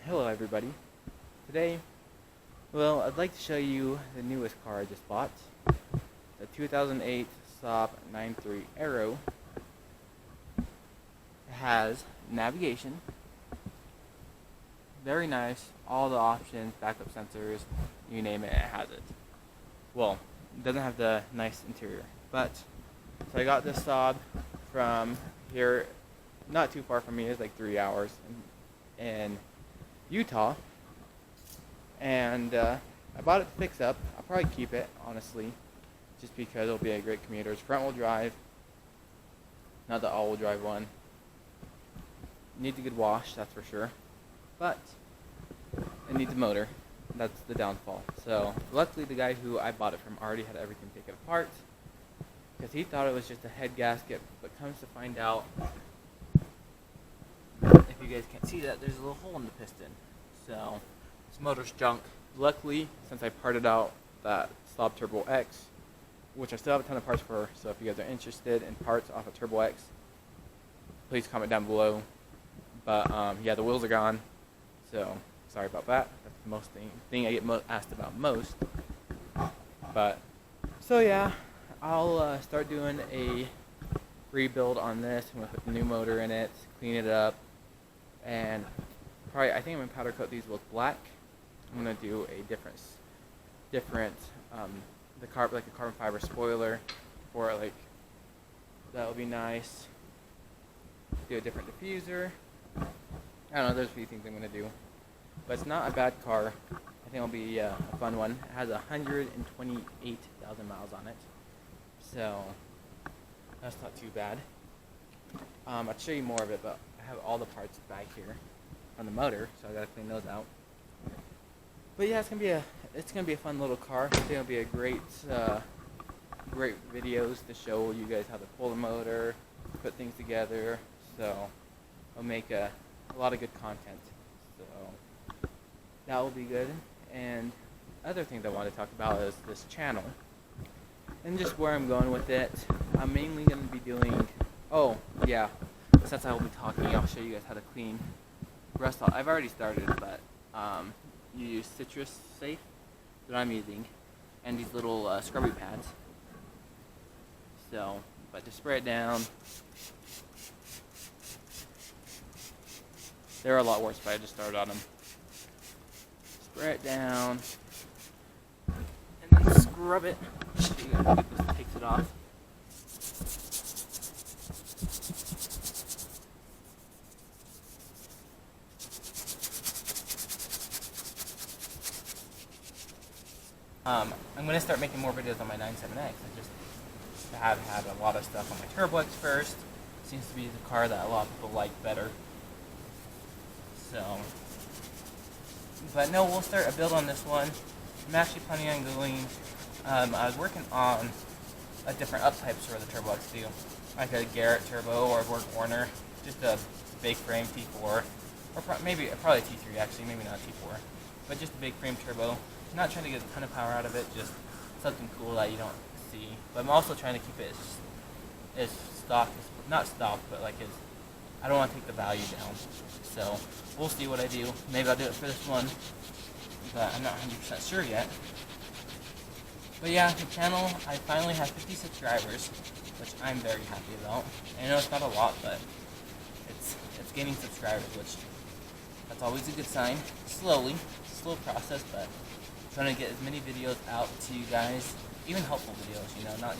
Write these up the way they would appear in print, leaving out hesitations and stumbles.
Hello everybody. Today, I'd like to show you the newest car I just bought. The 2008 Saab 9.3 Aero. It has navigation, very nice, all the options, backup sensors, you name it, it has it. Well, it doesn't have the nice interior, but, so I got this Saab from here, not too far from me, it's like 3 hours in Utah, and I bought it to fix up. I'll probably keep it, honestly, just because it'll be a great commuter. It's front-wheel drive, not the all-wheel drive one. Needs a good wash, that's for sure, but it needs a motor. That's the downfall. So luckily the guy who I bought it from already had everything taken apart, because he thought it was just a head gasket, but comes to find out, if you guys can't see that, there's a little hole in the piston. So this motor's junk. Luckily, since I parted out that Saab Turbo X, which I still have a ton of parts for, so if you guys are interested in parts off of Turbo X, please comment down below. But yeah, the wheels are gone, so sorry about that. That's the most thing I get asked about most. But so yeah, I'll start doing a rebuild on this. I'm gonna put the new motor in it, clean it up, and probably I think I'm gonna powder coat these with black. I'm gonna do a different the like a carbon fiber spoiler for it, like that'll be nice. Do a different diffuser. I don't know, there's a few things I'm gonna do, but it's not a bad car. I think it'll be a fun one. It has 128,000 miles on it, so that's not too bad. I'll show you more of it, but I have all the parts back here on the motor, so I gotta clean those out. But yeah, it's gonna be a fun little car. I think it'll be a great videos to show you guys how to pull the motor, put things together. So I'll make a lot of good content. So that will be good. And other things I want to talk about is this channel and just where I'm going with it. I'm mainly going to be doing. Oh yeah, since I will be talking, I'll show you guys how to clean rust off. I've already started, but you use Citrus Safe that I'm using, and these little scrubby pads. So, but to spray it down, they're a lot worse, but I just started on them. Spray it down, and then scrub it. Show you how good this takes it off. I'm going to start making more videos on my 97X. I just have had a lot of stuff on my Turbo X first. Seems to be the car that a lot of people like better. So, but no, we'll start a build on this one. I'm actually planning on going, I was working on a different uptypes for the Turbo X too. Like a Garrett Turbo or a Borg Warner. Just a big frame T4. Or probably a T3 actually, maybe not a T4. But just a big frame turbo. Not trying to get a ton of power out of it, just something cool that you don't see. But I'm also trying to keep it as stock, not stock, but like as, I don't want to take the value down. So we'll see what I do. Maybe I'll do it for this one, but I'm not 100% sure yet. But yeah, the channel, I finally have 50 subscribers, which I'm very happy about. I know it's not a lot, but it's gaining subscribers, which that's always a good sign. Slow process, but trying to get as many videos out to you guys, even helpful videos, you know, not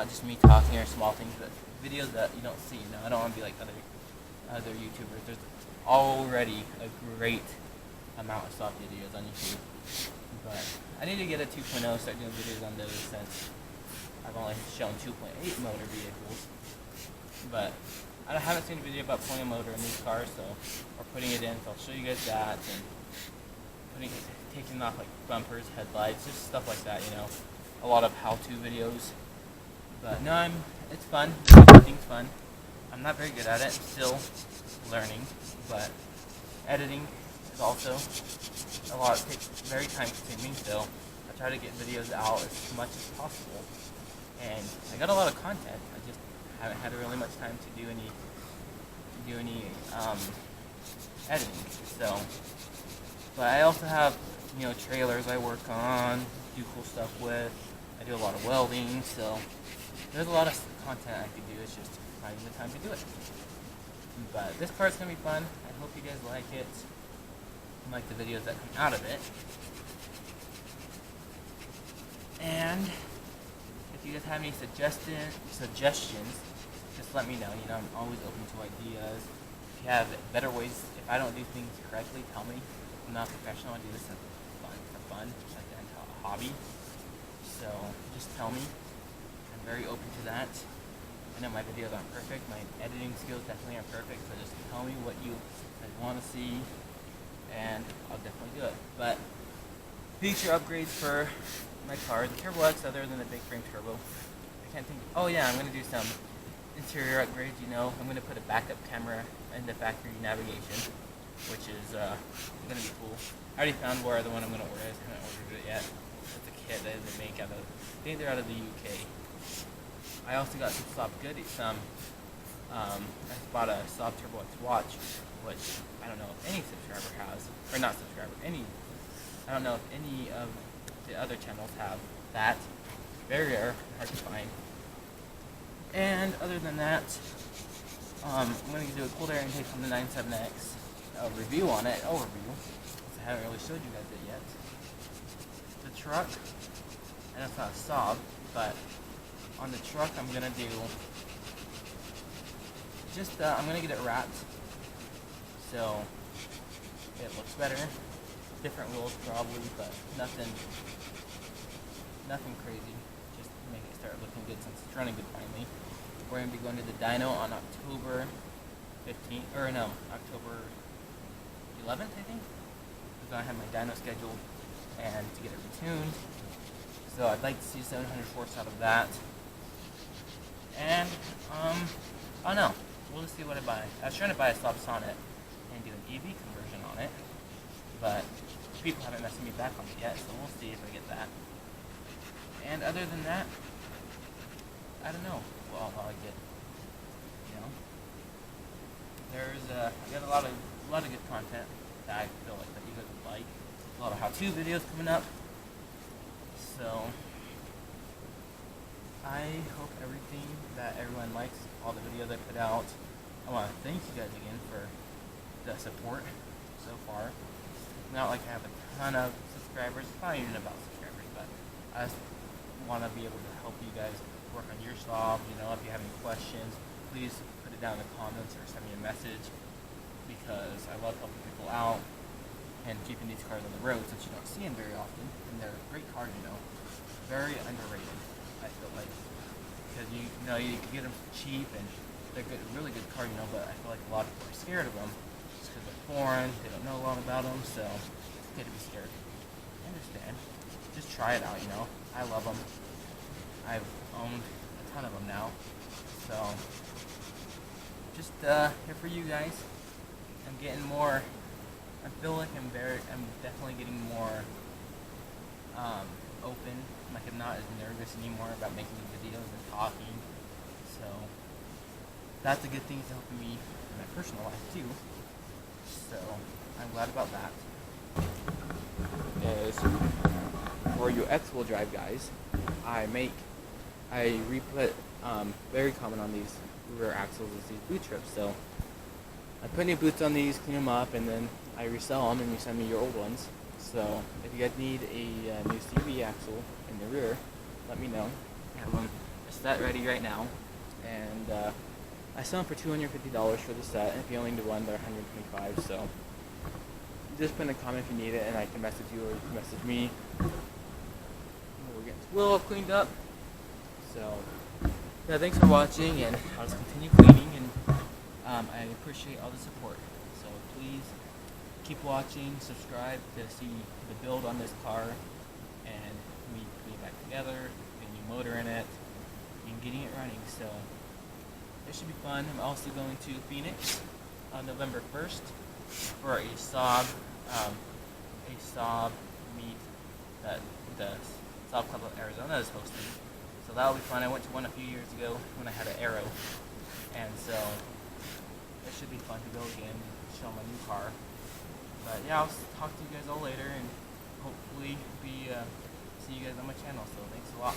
just me talking or small things, but videos that you don't see. You know, I don't want to be like other YouTubers. There's already a great amount of stock videos on YouTube, but I need to get a 2.0, start doing videos on those, since I've only shown 2.8 motor vehicles. But I haven't seen a video about pulling a motor in these cars, so, or putting it in, so I'll show you guys that, and taking off like bumpers, headlights, just stuff like that, you know. A lot of how-to videos. But no, it's fun. Everything's fun. I'm not very good at it, I'm still learning, but editing is also takes very time consuming, so I try to get videos out as much as possible. And I got a lot of content, I just haven't had really much time to do any editing. So, but I also have, trailers I work on, do cool stuff with. I do a lot of welding, so there's a lot of content I could do. It's just finding the time to do it. But this card's gonna be fun. I hope you guys like it. And like the videos that come out of it. And if you guys have any suggestions, just let me know. I'm always open to ideas. If you have better ways, if I don't do things correctly, tell me. I'm not professional. I do this for fun, just like a hobby. So just tell me. I'm very open to that. I know my videos aren't perfect. My editing skills definitely aren't perfect. So just tell me what you want to see, and I'll definitely do it. But feature upgrades for my car, the Turbo X, other than the big frame turbo. I can't think. Oh yeah, I'm gonna do some interior upgrades. I'm gonna put a backup camera in the factory navigation, which is gonna be cool. I already found where the one I'm gonna order. I just haven't ordered it yet. It's a kit that they make I think they're out of the UK. I also got some Saab goodies. I bought a Saab Turbo X watch, which I don't know if any subscriber has, or not subscriber, I don't know if any of the other channels have that. Very rare, hard to find. And other than that, I'm going to do a cold air intake on the 97X, a review on it, overview, because I haven't really showed you guys it yet. The truck, and it's not a Saab, but on the truck I'm going to do, I'm going to get it wrapped, so it looks better. Different wheels probably, but nothing crazy. Just to make it start looking good since it's running good finally. We're going to be going to the dyno on October 15th, October 11th, I think. We're going to have my dyno scheduled and to get it retuned. So I'd like to see 700 force out of that. And, I don't know. We'll just see what I buy. I was trying to buy a Saab Sonnet and do an EV conversion on it, but people haven't messaged me back on it yet, so we'll see if I get that. And other than that, I don't know what all I get. I got a lot of good content that I feel like that you guys would like. A lot of how-to videos coming up. So I hope everything that everyone likes, all the videos I put out. I want to thank you guys again for the support so far. Not like I have a ton of subscribers, it's not even about subscribers, but I just want to be able to help you guys work on your Saab. If you have any questions, please put it down in the comments or send me a message, because I love helping people out and keeping these cars on the road since you don't see them very often, and they're great cars, very underrated, I feel like, because you can get them cheap and they're good, really good cars, but I feel like a lot of people are scared of them just because they're foreign, they don't know a lot about them, so it's okay to be scared. I understand. Just try it out, I love them. I've owned a ton of them now, so just here for you guys. I'm getting more. I feel like I'm definitely getting more open. Like I'm not as nervous anymore about making videos and talking. So that's a good thing. It's helping me in my personal life too. So I'm glad about that. Is for you X-wheel drive guys, I re-put very common on these rear axles is these boot strips. So I put new boots on these, clean them up, and then I resell them, and you send me your old ones. So if you guys need a new CV axle in the rear, let me know. I have them set ready right now, and I sell them for $250 for the set. And if you only need one, they're $125. So just put in a comment if you need it, and I can message you, or you can message me. We're getting the wheel all cleaned up. So yeah, thanks for watching, and I'll just continue cleaning, and I appreciate all the support. So please keep watching, subscribe to see the build on this car, and me putting it back together, a new motor in it, and getting it running. So it should be fun. I'm also going to Phoenix on November 1st for a Saab meet that the Saab Club of Arizona is hosting. So that'll be fun. I went to one a few years ago when I had an Arrow, and so it should be fun to go again and show my new car. But yeah, I'll talk to you guys all later, and hopefully see you guys on my channel. So thanks a lot.